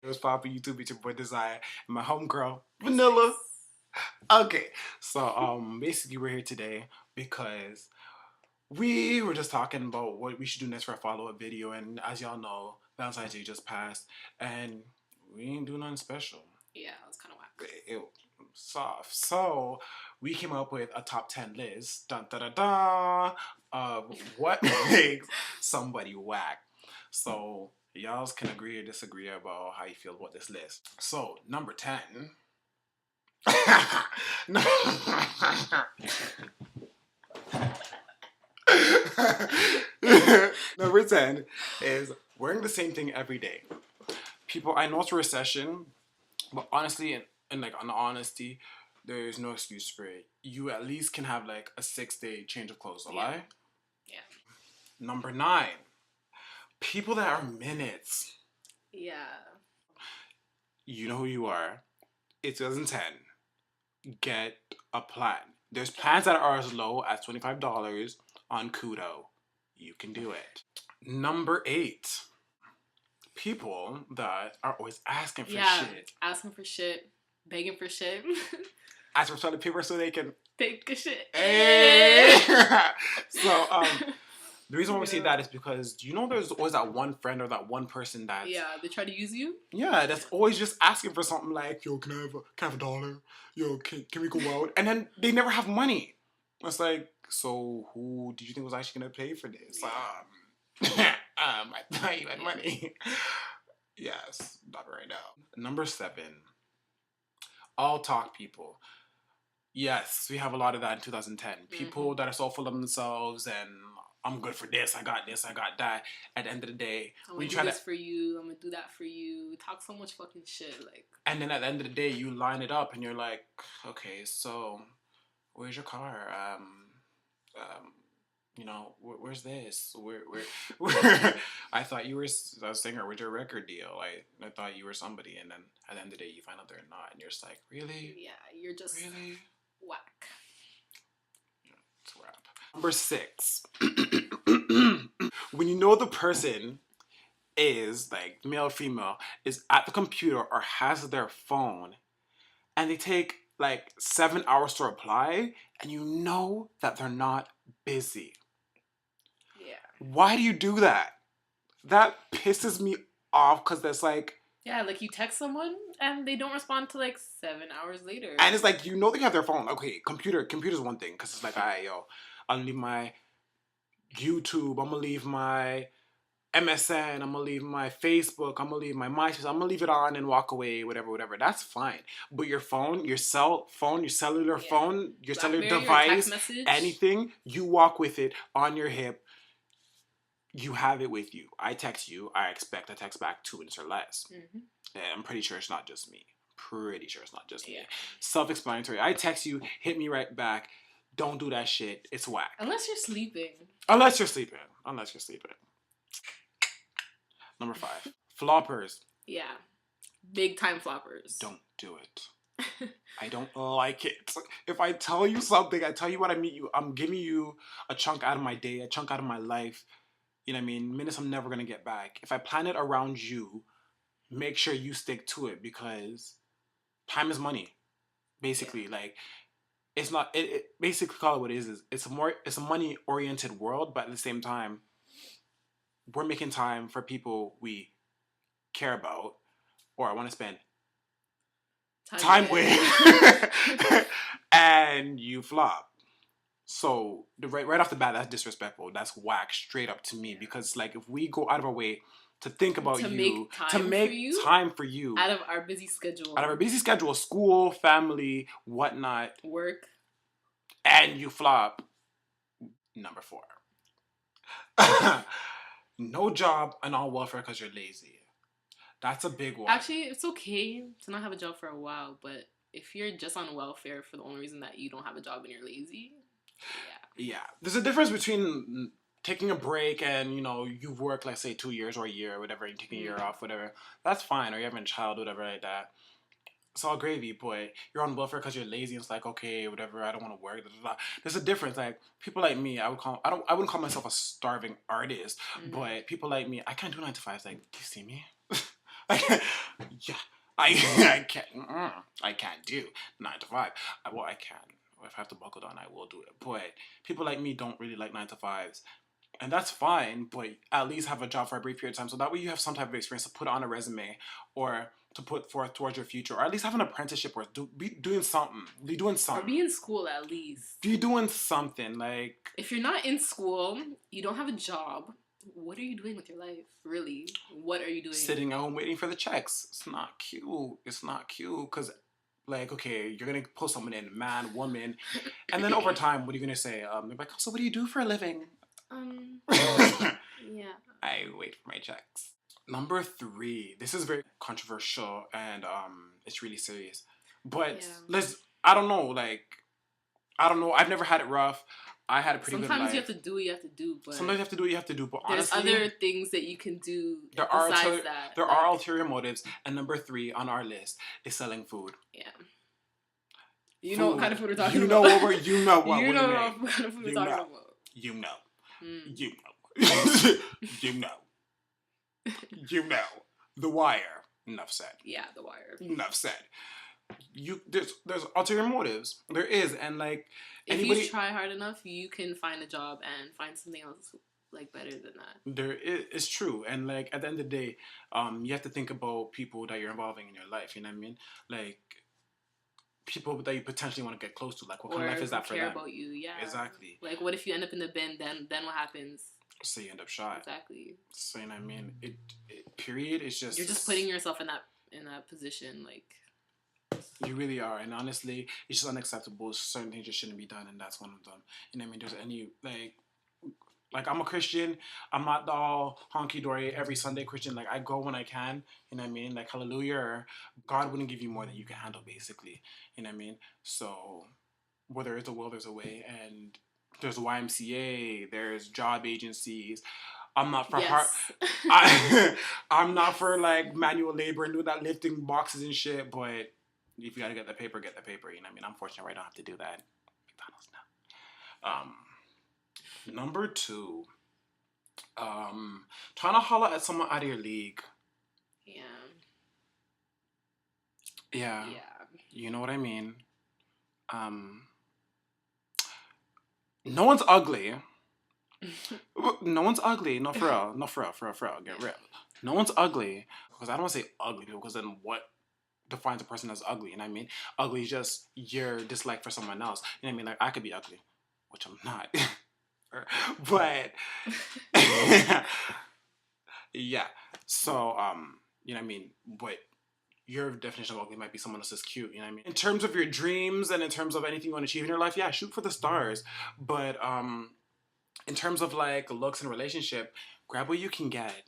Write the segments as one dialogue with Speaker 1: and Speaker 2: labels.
Speaker 1: It was popping YouTube. It's your boy Desire and my homegirl Vanilla. Okay, so basically we're here today because we were just talking about what we should do next for a follow-up video, and as y'all know, Valentine's Day just passed, and we ain't do nothing special.
Speaker 2: Yeah, it was kind of whack.
Speaker 1: It soft. So we came up with a top 10 list, dun da da da, of what makes somebody whack. So y'all can agree or disagree about how you feel about this list. So number 10. Number 10 is wearing the same thing every day. People, I know it's a recession, but honestly, and like on honesty, there's no excuse for it. You at least can have like a 6-day change of clothes, a lie?
Speaker 2: Yeah.
Speaker 1: Number 9, people that are minutes.
Speaker 2: Yeah.
Speaker 1: You know who you are. It's 2010. Get a plan. There's plans that are as low as $25 on Kudo. You can do it. Number 8, people that are always asking for shit.
Speaker 2: Asking for shit, begging for shit.
Speaker 1: Ask for toilet paper so they can
Speaker 2: take a shit.
Speaker 1: Hey. So the reason why we say that is because you know there's always that one friend or that one person that
Speaker 2: they try to use you.
Speaker 1: Yeah, that's always just asking for something like, yo, can I have a dollar? Yo, can we go out? And then they never have money. It's like, so who did you think was actually gonna pay for this? I thought you had money. Yes, not right now. Number 7, all talk people. Yes, we have a lot of that in 2010. People that are so full of themselves and I'm good for this, I got that. At the end of the day,
Speaker 2: I'm gonna do this for you, I'm gonna do that for you. We talk so much fucking shit, like.
Speaker 1: And then at the end of the day, you line it up and you're like, okay, so where's your car? You know, where's this? Where I thought you were a singer. Where's your record deal? I thought you were somebody, and then at the end of the day, you find out they're not, and you're just like, really?
Speaker 2: Yeah, you're just
Speaker 1: really
Speaker 2: whack.
Speaker 1: Let's wrap. Number 6. When you know the person is like male or female is at the computer or has their phone, and they take like 7 hours to reply, and you know that they're not busy.
Speaker 2: Yeah.
Speaker 1: Why do you do that? That pisses me off because that's like.
Speaker 2: Yeah, like you text someone and they don't respond till like 7 hours later.
Speaker 1: And it's like, you know they have their phone. Okay, computer's one thing because it's like, all right, yo, I'll leave my YouTube, I'm gonna leave my MSN, I'm gonna leave my Facebook, I'm gonna leave my MySpace, I'm gonna leave it on and walk away, whatever. That's fine. But your phone, your cellular phone, your cellular device, anything, you walk with it on your hip. You have it with you. I text you, I expect a text back 2 minutes or less. I'm pretty sure it's not just me. Me. Self-explanatory. I text you, hit me right back. Don't do that shit. It's whack.
Speaker 2: Unless you're sleeping.
Speaker 1: Number 5. Floppers.
Speaker 2: Yeah. Big time floppers.
Speaker 1: Don't do it. I don't like it. If I tell you something, I tell you what I mean you, I'm giving you a chunk out of my day, a chunk out of my life. You know what I mean? Minutes I'm never going to get back. If I plan it around you, make sure you stick to it because time is money. Basically, like, it's not, it basically call it what it is. It's a money oriented world, but at the same time, we're making time for people we care about or I want to spend time with and you flop. So right off the bat, that's disrespectful. That's whack straight up to me because like if we go out of our way to think about to make time for you
Speaker 2: out of our busy schedule,
Speaker 1: school, family, whatnot,
Speaker 2: work,
Speaker 1: and you flop. Number 4. No job and on welfare because you're lazy. That's a big one.
Speaker 2: Actually, it's okay to not have a job for a while, but if you're just on welfare for the only reason that you don't have a job and you're lazy,
Speaker 1: yeah. There's a difference between taking a break and, you know, you've worked, like, say, 2 years or a year or whatever, and taking a year off, whatever. That's fine. Or you're having a child, whatever like that. It's all gravy, but you're on welfare because you're lazy. And it's like, okay, whatever, I don't want to work. Blah, blah, blah. There's a difference. Like, people like me, I wouldn't call myself a starving artist, but people like me, I can't do 9 to 5. It's like, do you see me? Yeah, I can't do 9 to 5. Well, I can. If I have to buckle down, I will do it. But people like me don't really like 9 to 5s. And that's fine, but at least have a job for a brief period of time. So that way you have some type of experience to put on a resume or to put forth towards your future. Or at least have an apprenticeship or be doing something. Be doing something.
Speaker 2: Or be in school at least.
Speaker 1: Be doing something. Like,
Speaker 2: if you're not in school, you don't have a job, what are you doing with your life? Really? What are you doing?
Speaker 1: Sitting at home waiting for the checks. It's not cute. It's not cute. Because, like, okay, you're going to pull someone in, man, woman. And then over time, what are you going to say? They're like, so what do you do for a living?
Speaker 2: Yeah.
Speaker 1: I wait for my checks. Number 3. This is very controversial and it's really serious. But I don't know. I've never had it rough. I had a pretty good life.
Speaker 2: Sometimes you have to do what you have to do. But
Speaker 1: sometimes you have to do what you have to do. But
Speaker 2: there's
Speaker 1: honestly,
Speaker 2: other things that you can do besides that.
Speaker 1: There are ulterior motives. And number 3 on our list is selling food.
Speaker 2: Yeah. You know what kind of food we're talking about.
Speaker 1: You know what kind of food we're talking about. You know. You know. The Wire. Enough said.
Speaker 2: Yeah, The Wire.
Speaker 1: Enough said. There's ulterior motives. There is, and like
Speaker 2: if you try hard enough, you can find a job and find something else like better than that.
Speaker 1: It's true, and like at the end of the day, you have to think about people that you're involving in your life. You know what I mean? Like people that you potentially want to get close to. Like what kind of life is that for them?
Speaker 2: Care about you, yeah.
Speaker 1: Exactly.
Speaker 2: Like what if you end up in the bin? Then what happens?
Speaker 1: So you end up shot.
Speaker 2: Exactly.
Speaker 1: So you know what I mean? It period. It's just
Speaker 2: you're just putting yourself in that position, like.
Speaker 1: You really are, and honestly, it's just unacceptable. Certain things just shouldn't be done, and that's one of them. You know what I mean? There's any like I'm a Christian. I'm not all honky dory every Sunday Christian. Like I go when I can. You know what I mean? Like hallelujah, or God wouldn't give you more than you can handle, basically. You know what I mean? So where there is a will, there's a way, and there's YMCA. There's job agencies. I'm not for I'm not for like manual labor and doing that lifting boxes and shit, but if you gotta get the paper, get the paper. You know what I mean? I'm fortunate I don't have to do that. McDonald's now. Number 2. Trying to holler at someone out of your league.
Speaker 2: Yeah.
Speaker 1: Yeah. You know what I mean? No one's ugly. No one's ugly. No, for real. No, for real. Get real. No one's ugly. Because I don't want to say ugly people, because then what defines a person as ugly? You know what I mean? Ugly is just your dislike for someone else. You know what I mean? Like, I could be ugly, which I'm not. But, yeah. So, you know what I mean? But your definition of ugly might be someone else's cute, you know what I mean? In terms of your dreams and in terms of anything you want to achieve in your life, yeah, shoot for the stars. But, in terms of like looks and relationship, grab what you can get.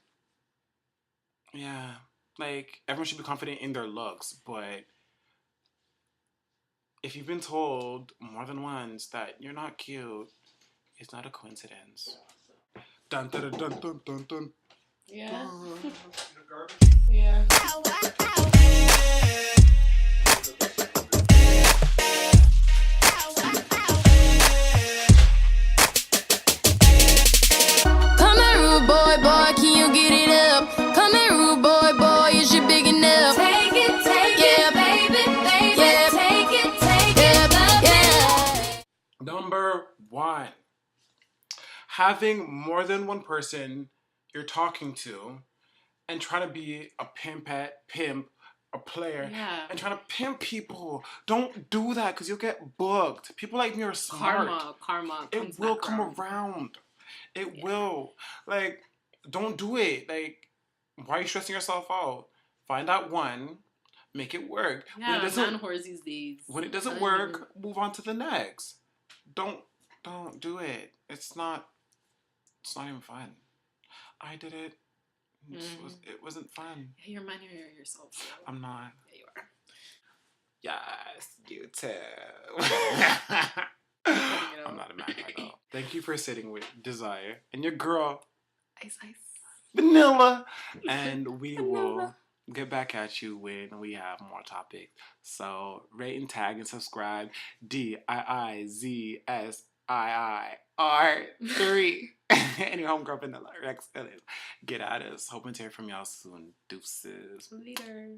Speaker 1: Yeah. Like everyone should be confident in their looks, but if you've been told more than once that you're not cute, it's not a coincidence. Dun dun dun dun dun dun.
Speaker 2: Yeah. Yeah.
Speaker 3: Boy, can you get it up? Come here, rude boy, is you big enough? Take it, baby, yeah. Take it, yeah.
Speaker 1: Number 1. Having more than one person you're talking to and trying to be a pimp, a player, and trying to pimp people. Don't do that because you'll get booked. People like me are smart.
Speaker 2: Karma.
Speaker 1: It will come around. It will. Like, don't do it. Like, why are you stressing yourself out? Find out one, make it work.
Speaker 2: Yeah, man whores these days.
Speaker 1: When it doesn't work, move on to the next. Don't do it. It's not even fun. I did it. It wasn't fun.
Speaker 2: Yeah, you're minding yourself. So.
Speaker 1: I'm not.
Speaker 2: Yeah, you are.
Speaker 1: Yes, you too. I'm not a man though. Thank you for sitting with Desire and your girl,
Speaker 2: Ice.
Speaker 1: Vanilla. And we will get back at you when we have more topics. So rate and tag and subscribe. DIIZSIIR3. Any homegirl Vanilla Rex, get at us. Hoping to hear from y'all soon. Deuces.
Speaker 2: Later.